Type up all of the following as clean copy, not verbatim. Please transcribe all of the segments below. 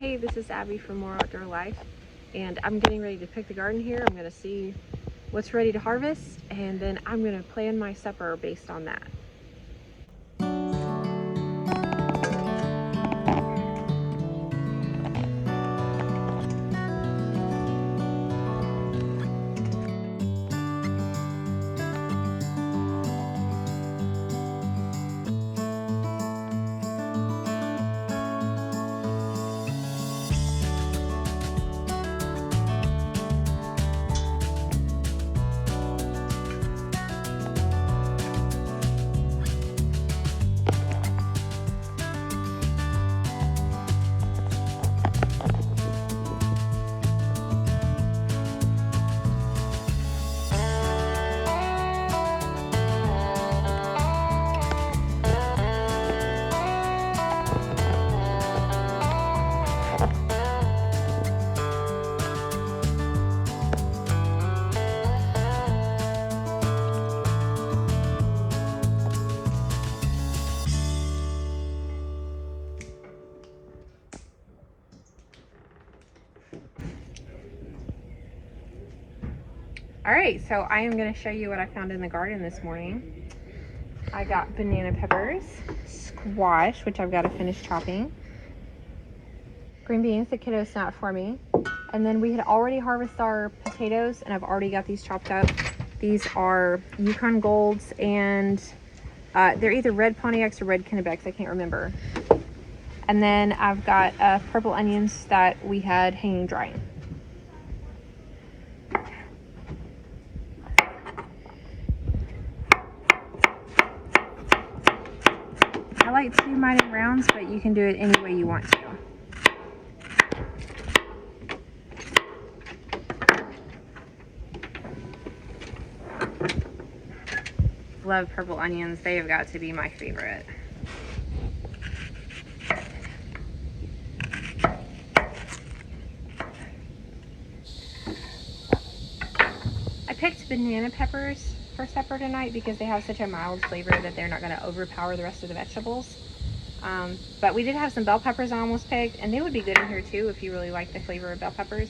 Hey, this is Abby from More Outdoor Life, and I'm getting ready to pick the garden here. I'm going to see what's ready to harvest, and then I'm going to plan my supper based on that. All right, so I am going to show you what I found in the garden this morning. I got banana peppers, squash, which I've got to finish chopping, green beans, the kiddos not for me, and then we had already harvested our potatoes, and I've already got these chopped up. These are Yukon Golds, and they're either red Pontiacs or red Kennebecks, I can't remember. And then I've got purple onions that we had hanging drying. I like to do mine in rounds, but you can do it any way you want to. Love purple onions. They have got to be my favorite. I picked banana peppers for supper tonight because they have such a mild flavor that they're not going to overpower the rest of the vegetables. But we did have some bell peppers I almost picked, and they would be good in here too if you really like the flavor of bell peppers.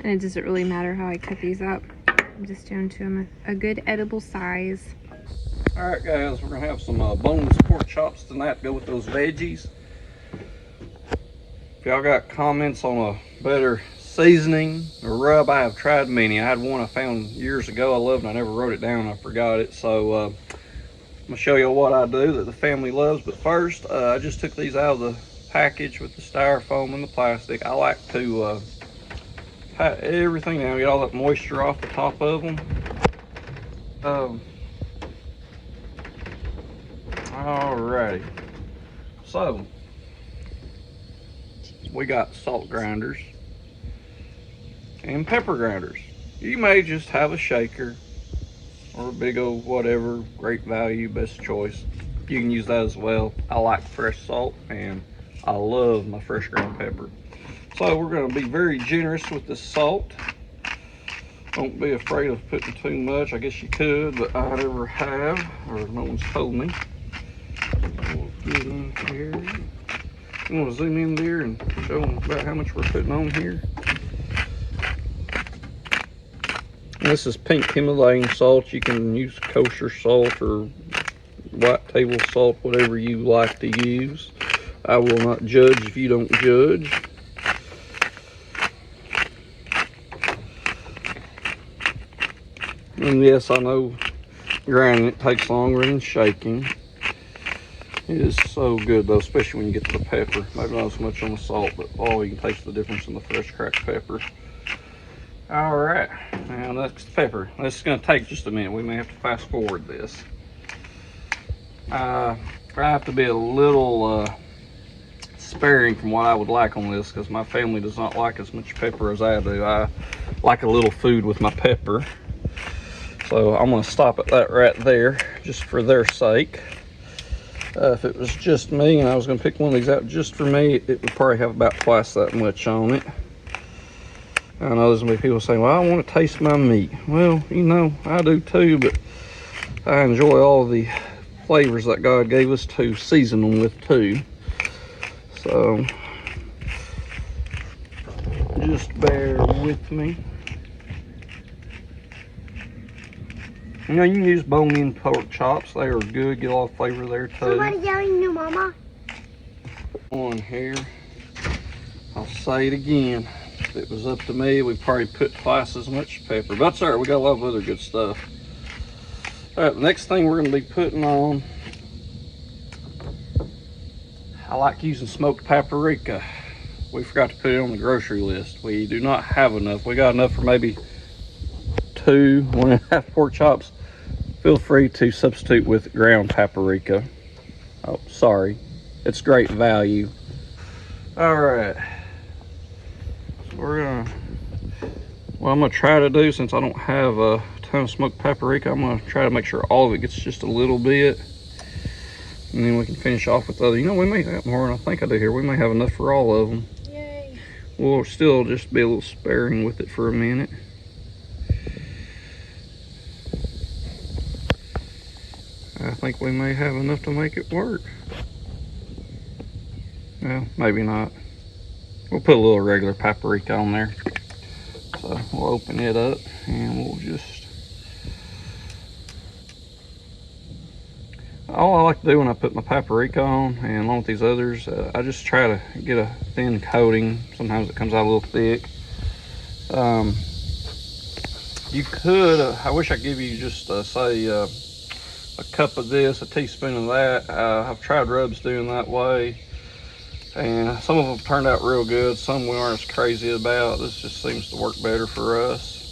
And it doesn't really matter how I cut these up. I'm just doing to them a good edible size. All right, guys, we're gonna have some boneless pork chops tonight to go with those veggies. If y'all got comments on a better seasoning or rub, I have tried many. I had one I found years ago I loved, and I never wrote it down. I forgot it. So I'm gonna show you what I do that the family loves. But first, I just took these out of the package with the styrofoam and the plastic. I like to pat everything down, get all that moisture off the top of them. Alrighty, so we got salt grinders and pepper grinders. You may just have a shaker or a big old whatever, great value, best choice. You can use that as well. I like fresh salt and I love my fresh ground pepper. So we're going to be very generous with the salt. Don't be afraid of putting too much. I guess you could, but I never have, or no one's told me. We'll get in here. I'm going to zoom in there and show them about how much we're putting on here. And this is pink Himalayan salt. You can use kosher salt or white table salt, whatever you like to use. I will not judge if you don't judge. And yes, I know grinding it takes longer than shaking. It is so good though, especially when you get to the pepper. Maybe not so much on the salt, but oh, you can taste the difference in the fresh cracked pepper. All right, now next pepper. This is gonna take just a minute. We may have to fast forward this. I have to be a little sparing from what I would like on this because my family does not like as much pepper as I do. I like a little food with my pepper. So I'm going to stop at that right there just for their sake. If it was just me and I was going to pick one of these out just for me, it would probably have about twice that much on it. I know there's going to be people saying, well, I want to taste my meat. Well, you know, I do too, but I enjoy all the flavors that God gave us to season them with too. So, just bear with me. You know, you can use bone-in pork chops. They are good. Get a lot of flavor there too. Somebody yelling to Mama. On here, I'll say it again. If it was up to me, we'd probably put twice as much pepper. But that's all right. We got a lot of other good stuff. All right, the next thing we're going to be putting on, I like using smoked paprika. We forgot to put it on the grocery list. We do not have enough. We got enough for maybe 1.5 pork chops. Feel free to substitute with ground paprika. Oh, sorry. It's great value. All right. So what I'm gonna try to do, since I don't have a ton of smoked paprika, I'm gonna try to make sure all of it gets just a little bit. And then we can finish off with other. You know, we may have more than I think I do here. We may have enough for all of them. Yay. We'll still just be a little sparing with it for a minute. I think we may have enough to make it work. Well, maybe not. We'll put a little regular paprika on there. So we'll open it up and we'll just... All I like to do when I put my paprika on, and along with these others, I just try to get a thin coating. Sometimes it comes out a little thick. You could, I wish I could give you just, say, a cup of this, a teaspoon of that. I've tried rubs doing that way, and some of them turned out real good. Some we aren't as crazy about. This just seems to work better for us.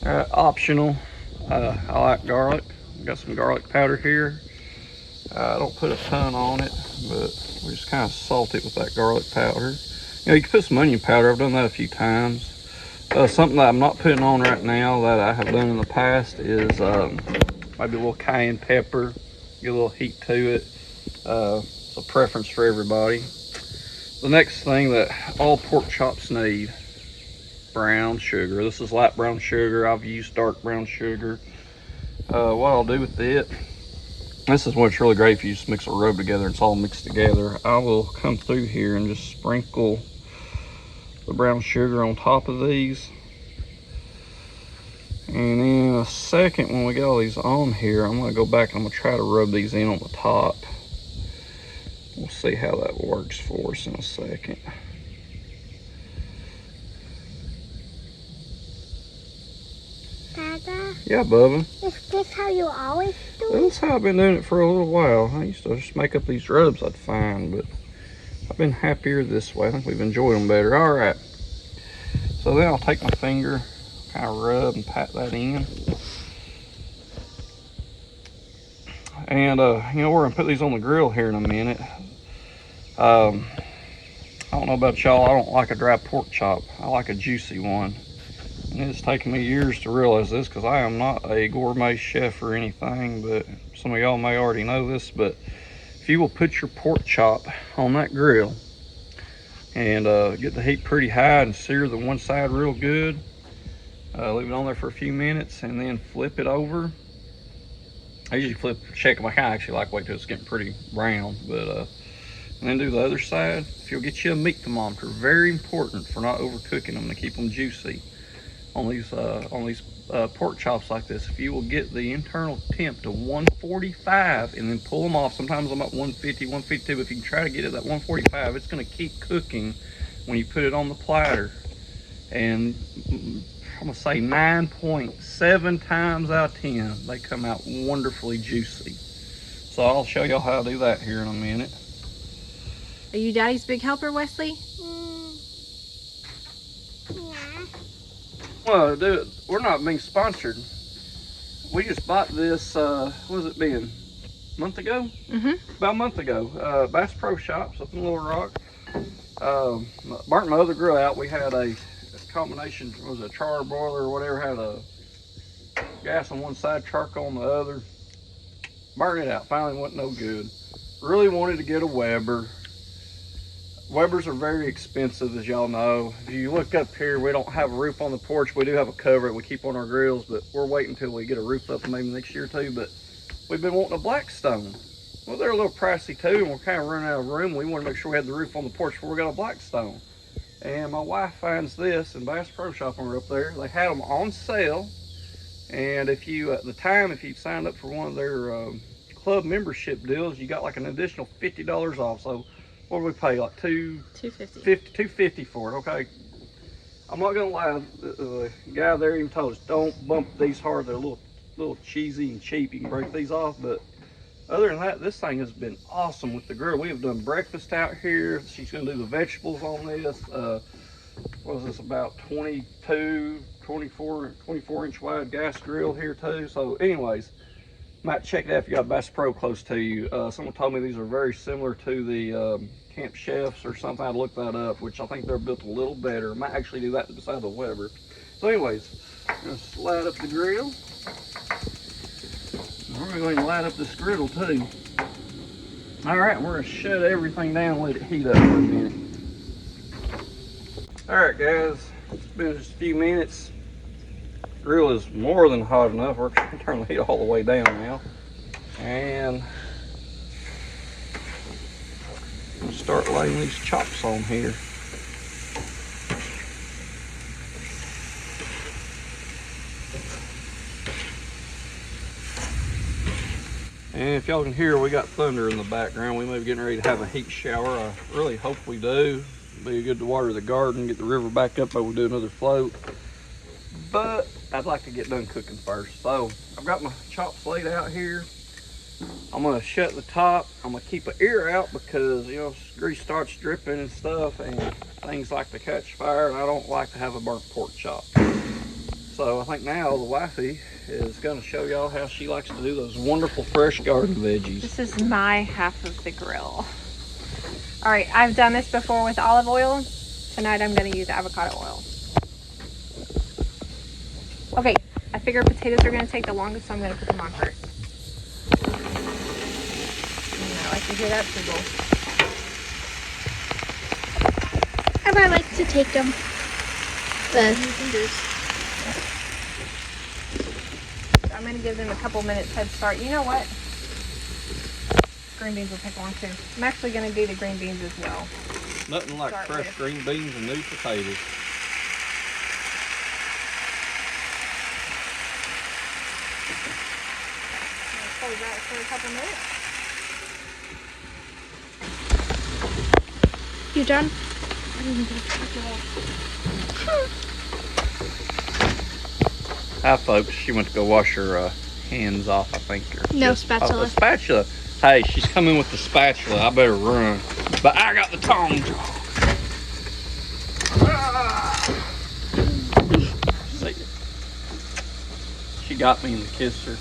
Optional, I like garlic. Got some garlic powder here. I don't put a ton on it, but we just kind of salt it with that garlic powder. You know, you can put some onion powder. I've done that a few times. Something that I'm not putting on right now that I have done in the past is maybe a little cayenne pepper. Get a little heat to it. It's a preference for everybody. The next thing that all pork chops need, brown sugar. This is light brown sugar. I've used dark brown sugar. What I'll do with it, this is what's really great if you just mix a rub together and it's all mixed together. I will come through here and just sprinkle the brown sugar on top of these. And in a second, when we get all these on here, I'm going to go back and I'm going to try to rub these in on the top. We'll see how that works for us in a second. Dada? Yeah, Bubba. Is this how you always do it? That's how I've been doing it for a little while. I used to just make up these rubs I'd find, but I've been happier this way. I think we've enjoyed them better. All right. So then I'll take my finger, kind of rub and pat that in. And, you know, we're going to put these on the grill here in a minute. I don't know about y'all. I don't like a dry pork chop. I like a juicy one. And it's taken me years to realize this because I am not a gourmet chef or anything, but some of y'all may already know this, but if you will put your pork chop on that grill and get the heat pretty high and sear the one side real good, leave it on there for a few minutes and then flip it over. I usually check them. I actually like wait till it's getting pretty brown, but and then do the other side. If you'll get you a meat thermometer, very important for not overcooking them to keep them juicy. On these pork chops like this, if you will get the internal temp to 145 and then pull them off, sometimes I'm at 150, 152, but if you can try to get it at 145, it's going to keep cooking when you put it on the platter. And I'm going to say 9.7 times out of 10, they come out wonderfully juicy. So I'll show y'all how to do that here in a minute. Are you Daddy's big helper, Wesley? Yeah. Well, dude, we're not being sponsored. We just bought this, what was it been? A month ago? Mm-hmm. About a month ago. Bass Pro Shops up in Little Rock. Burnt my other grill out. We had a combination, was it a char boiler or whatever, had a gas on one side, charcoal on the other. Burn it out. Finally wasn't no good. Really wanted to get a Weber. Webers are very expensive, as y'all know. If you look up here, we don't have a roof on the porch. We do have a cover that we keep on our grills, but we're waiting until we get a roof up maybe next year too. But we've been wanting a Blackstone. Well, they're a little pricey too, and we're kind of running out of room. We want to make sure we have the roof on the porch before we got a Blackstone. And my wife finds this in Bass Pro Shop when we're up there. They had them on sale. And if you, at the time, if you signed up for one of their club membership deals, you got like an additional $50 off. So what do we pay? Like $250 for it. Okay. I'm not gonna lie. The guy there even told us don't bump these hard. They're a little cheesy and cheap. You can break these off, but other than that, this thing has been awesome with the grill. We have done breakfast out here. She's gonna do the vegetables on this. What was this, about 24 inch wide gas grill here too. So anyways, might check it out if you got a Bass Pro close to you. Someone told me these are very similar to the Camp Chefs or something. I looked that up, which I think they're built a little better. Might actually do that beside the Weber. So anyways, I'm gonna slide up the grill. We're going to light up this griddle too. All right, we're gonna shut everything down and let it heat up for a minute. All right, guys, it's been just a few minutes. Grill is more than hot enough. We're going to turn the heat all the way down now. And we'll start laying these chops on here. And if y'all can hear, we got thunder in the background. We may be getting ready to have a heat shower. I really hope we do. It'd be good to water the garden, get the river back up, but we'll do another float. But I'd like to get done cooking first. So I've got my chops laid out here. I'm gonna shut the top. I'm gonna keep an ear out because, you know, grease starts dripping and stuff and things like to catch fire, and I don't like to have a burnt pork chop. So I think now the wifey is gonna show y'all how she likes to do those wonderful fresh garden veggies. This is my half of the grill. All right, I've done this before with olive oil. Tonight I'm gonna use avocado oil. Okay, I figure potatoes are gonna take the longest, so I'm gonna put them on first. I like to hear that sizzle. I like to take them. I'm gonna give them a couple minutes head start. You know what? Green beans will take long too. I'm actually gonna do the green beans as well. Nothing like fresh green beans and new potatoes. Hold that for a couple minutes. You done? Hi folks, she went to go wash her hands off, I think. No, spatula. Oh, a spatula. Hey, she's coming with the spatula. I better run. But I got the tongs. See, she got me in the kisser.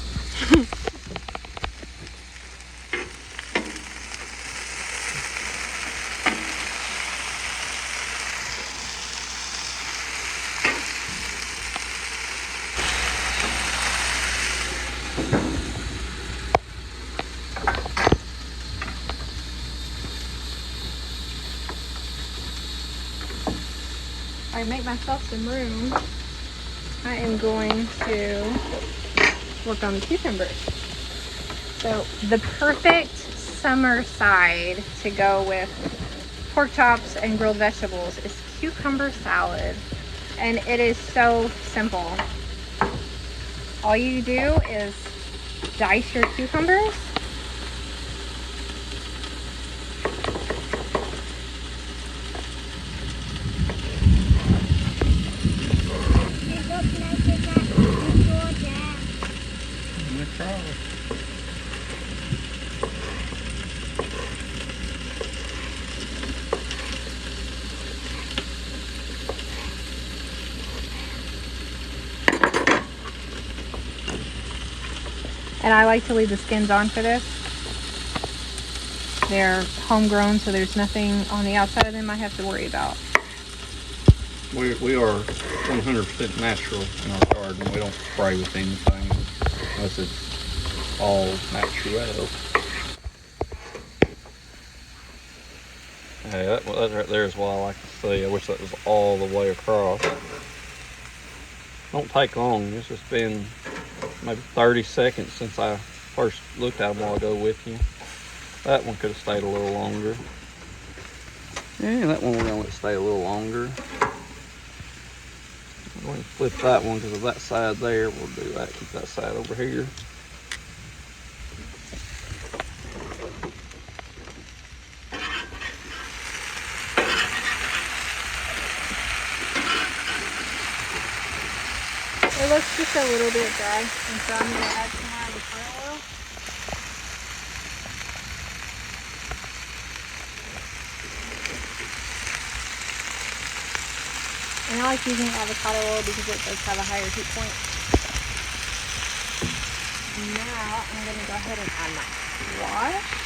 I make myself some room. I am going to work on the cucumbers. So the perfect summer side to go with pork chops and grilled vegetables is cucumber salad. And it is so simple. All you do is dice your cucumbers. And I like to leave the skins on for this. They're homegrown, so there's nothing on the outside of them I have to worry about. We are 100% natural in our garden. We don't spray with anything unless it's all natural. Hey, that right there is what I like to see. I wish that was all the way across. Don't take long. It's just been maybe 30 seconds since I first looked at them a while ago with you. That one could have stayed a little longer. Yeah, that one we're gonna let stay a little longer. I'm going to flip that one because of that side there. We'll do that. Keep that side over here. It looks just a little bit dry, and so I'm going to add some more avocado oil. And I like using avocado oil because it does have a higher heat point. Now I'm going to go ahead and add my squash.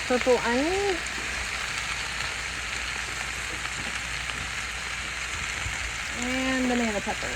Purple onion. And banana pepper.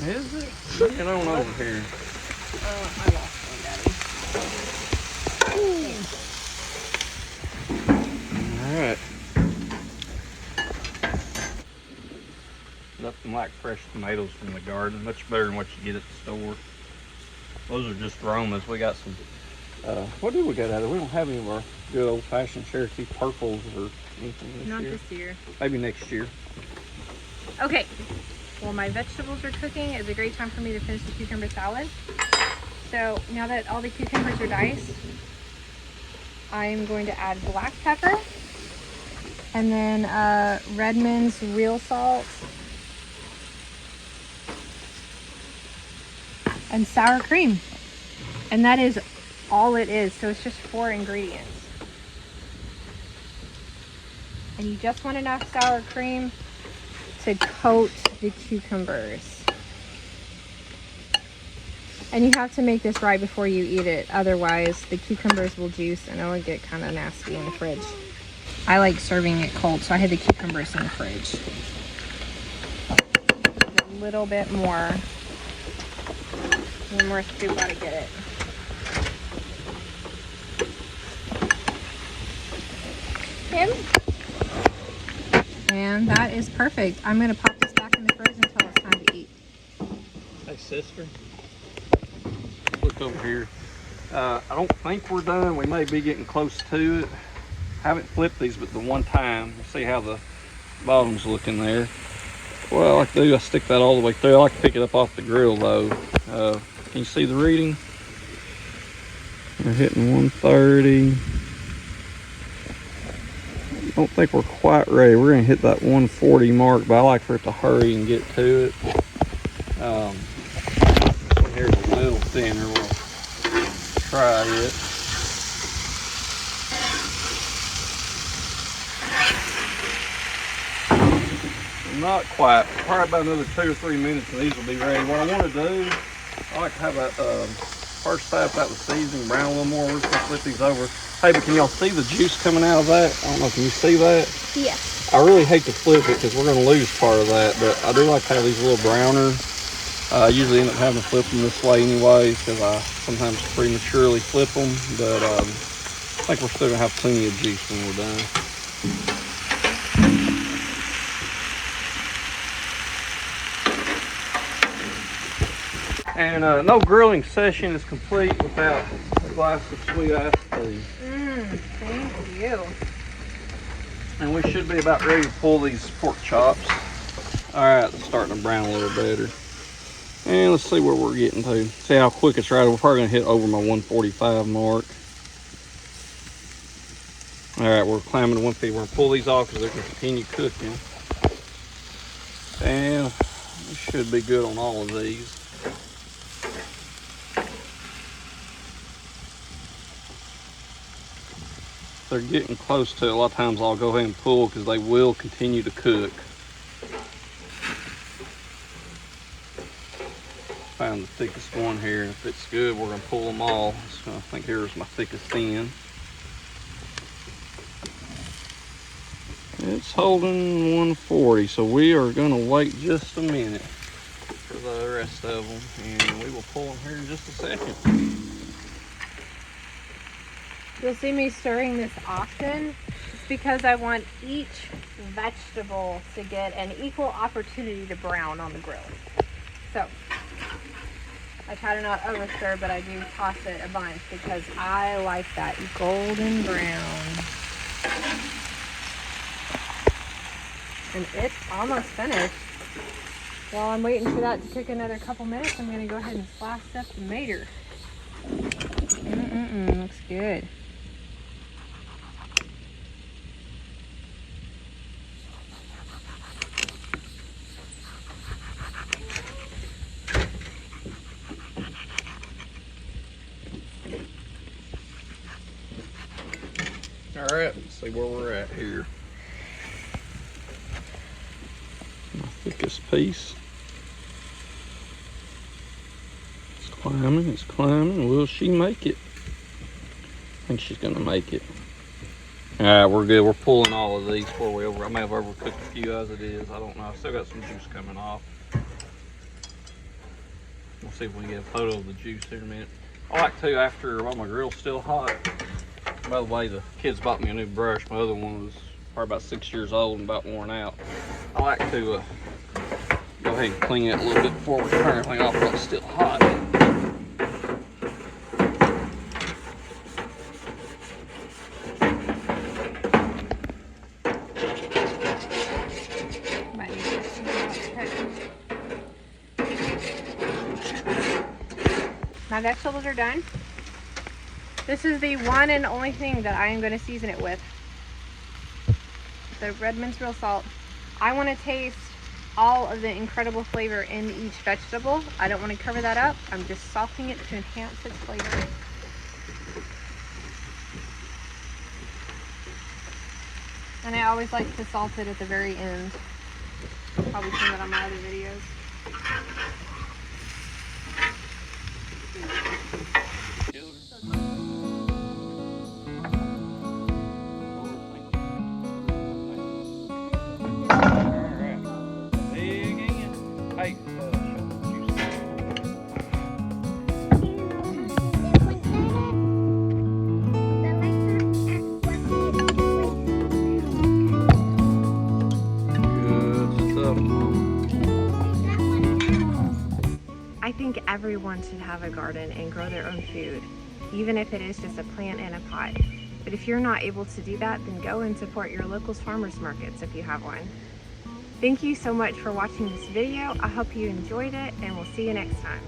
Is it? Get on over here. I lost one, Daddy. Alright. Nothing like fresh tomatoes from the garden. Much better than what you get at the store. Those are just aromas. We got some, what do we got out of it? We don't have any of our good old-fashioned Cherokee purples or anything this year. Not this year. Maybe next year. Okay. While my vegetables are cooking, it's a great time for me to finish the cucumber salad. So now that all the cucumbers are diced, I'm going to add black pepper and then Redmond's real salt and sour cream. And that is all it is. So it's just 4 ingredients. And you just want enough sour cream to coat the cucumbers. And you have to make this right before you eat it, otherwise the cucumbers will juice and it'll get kind of nasty in the fridge. I like serving it cold, so I had the cucumbers in the fridge. A little bit more. One more scoop ought to get it. And that is perfect. I'm going to pop this back in the fridge until it's time to eat. Hey, sister. Look over here. I don't think we're done. We may be getting close to it. Haven't flipped these but the one time. We'll see how the bottom's looking there. What I like to do, I stick that all the way through. I like to pick it up off the grill though. Can you see the reading? We're hitting 130. I don't think we're quite ready. We're gonna hit that 140 mark, but I like for it to hurry and get to it. Here's a little thinner. We'll try it. Not quite. Probably about another 2 or 3 minutes and these will be ready. What I want to do, I like to have that first tap out with seasoning, brown a little more. We're just gonna flip these over. Hey, but can y'all see the juice coming out of that? I don't know, can you see that? Yes. I really hate to flip it because we're gonna lose part of that, but I do like to have these a little browner. I usually end up having to flip them this way anyways because I sometimes prematurely flip them, but I think we're still gonna have plenty of juice when we're done. And no grilling session is complete without a glass of sweet iced tea. Thank you. And we should be about ready to pull these pork chops. All right, it's starting to brown a little better. And let's see where we're getting to. See how quick it's right. We're probably gonna hit over my 145 mark. All right, we're climbing to 150. We're gonna pull these off because they're gonna continue cooking. And we should be good on all of these. They're getting close to it. A lot of times I'll go ahead and pull because they will continue to cook. Found the thickest one here, and if it's good, we're gonna pull them all. So I think here's my thickest end. It's holding 140, so we are gonna wait just a minute for the rest of them, and we will pull them here in just a second. You'll see me stirring this often. It's because I want each vegetable to get an equal opportunity to brown on the grill. So I try to not over stir, but I do toss it a bunch because I like that golden brown. And it's almost finished. While I'm waiting for that to cook another couple minutes, I'm gonna go ahead and slice up the mater. Looks good. All right, let's see where we're at here. My thickest piece. It's climbing, it's climbing. Will she make it? I think she's gonna make it. All right, we're good. We're pulling all of these before we I may have overcooked a few as it is. I don't know. I still got some juice coming off. We'll see if we can get a photo of the juice here in a minute. I like to, after while my grill's still hot. By the way, the kids bought me a new brush. My other one was probably about 6 years old and about worn out. I like to go ahead and clean it a little bit before we turn everything off while it's still hot. My vegetables are done. This is the one and only thing that I am going to season it with. The red minced real salt. I want to taste all of the incredible flavor in each vegetable. I don't want to cover that up. I'm just salting it to enhance its flavor. And I always like to salt it at the very end. Probably seen that on my other videos. I think everyone should have a garden and grow their own food, even if it is just a plant in a pot. But if you're not able to do that, then go and support your local farmers markets if you have one. Thank you so much for watching this video. I hope you enjoyed it, and we'll see you next time.